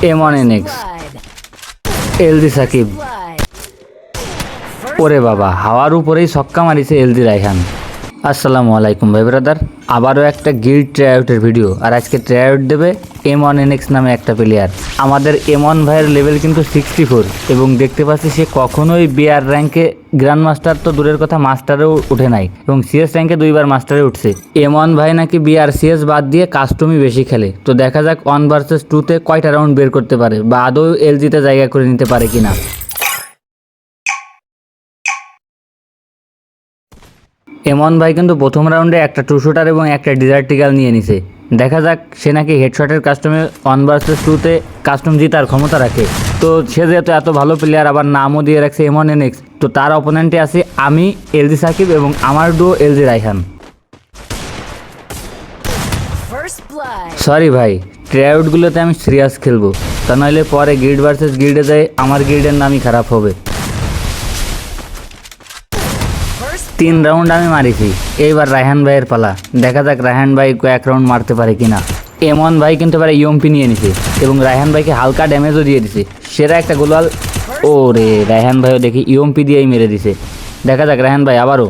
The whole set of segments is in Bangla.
M1NX, LG Shakib. ওরে বাবা, হাওয়ার উপরেই ছক্কা মারিছে এলজি রায়হান। আসসালামু আলাইকুম ভাই ব্রাদার, আবারও একটা গিল্ড ট্রাইআউটের ভিডিও। আর আজকে ট্রাইআউট দেবে M1NX নামে একটা প্লেয়ার। আমাদের M1 ভাইয়ের লেভেল কিন্তু 64 এবং দেখতে পাচ্ছি সে কখনোই বিআর র্যাঙ্কে গ্র্যান্ড মাস্টার তো দূরের কথা মাস্টারেও উঠে নাই এবং সিএস র্যাঙ্কে 2বার মাস্টারে উঠছে। M1 ভাই নাকি বিআর সিএস বাদ দিয়ে কাস্টমই বেশি খেলে। তো দেখা যাক 1 ভার্সেস 2তে কয়টা রাউন্ড বের করতে পারে বা আদৌ এলজিতে জায়গা করে নিতে পারে কিনা। M1 ভাই কিন্তু প্রথম রাউন্ডে একটা টু শুটার এবং একটা ডিজার্টিক্যাল নিয়ে নিছে। দেখা যাক সে নাকি হেডশটের কাস্টমে 1 ভার্সেস 2তে কাস্টম জিতার ক্ষমতা রাখে। তো সে যেহেতু এত ভালো প্লেয়ার, আবার নামও দিয়ে রাখছে M1NX, তো তার অপোনেন্টে আছে আমি এলজি সাকিব এবং আমার ডুও এলজি রায়হান। সরি ভাই, ট্রাইআউটগুলোতে আমি সিরিয়াস খেলবো, তা নইলে পরে গিল্ড ভার্সেস গিল্ডে যায় আমার গিল্ডের নামই খারাপ হবে। 3 রাউন্ড আমি মারিছি, এইবার রায়হান ভাইয়ের পালা। দেখা যাক রায়হান ভাই কয়েক রাউন্ড মারতে পারে কিনা। M1 ভাই কিন্তু এবারে ইউএমপি নিয়ে নিছে এবং রায়হান ভাইকে হালকা ড্যামেজও দিয়ে দিছে। সেরা একটা গোলাল। ও রে, রায়হান ভাইও দেখি ইউএমপি দিয়েই মেরে দিছে। দেখা যাক রায়হান ভাই আবারও।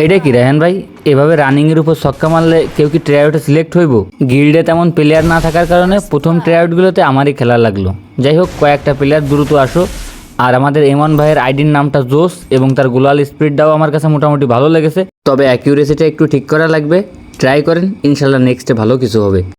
এইটা কি রায়হান ভাই, এভাবে রানিংয়ের উপর ছক্কা মারলে কেউ কি ট্রাইআউটে সিলেক্ট হইব? গিল্ডে তেমন প্লেয়ার না থাকার কারণে প্রথম ট্রাইআউটগুলোতে আমারই খেলা লাগলো। যাই হোক, কয়েকটা প্লেয়ার দ্রুত আসো। আর আমাদের M1 ভাইয়ের আইডির নামটা জোস এবং তার গোলাল স্পিডটাও আমার কাছে মোটামুটি ভালো লেগেছে, তবে অ্যাকিউরেসিটা একটু ঠিক করা লাগবে। ট্রাই করেন, ইনশাল্লাহ নেক্সটে ভালো কিছু হবে।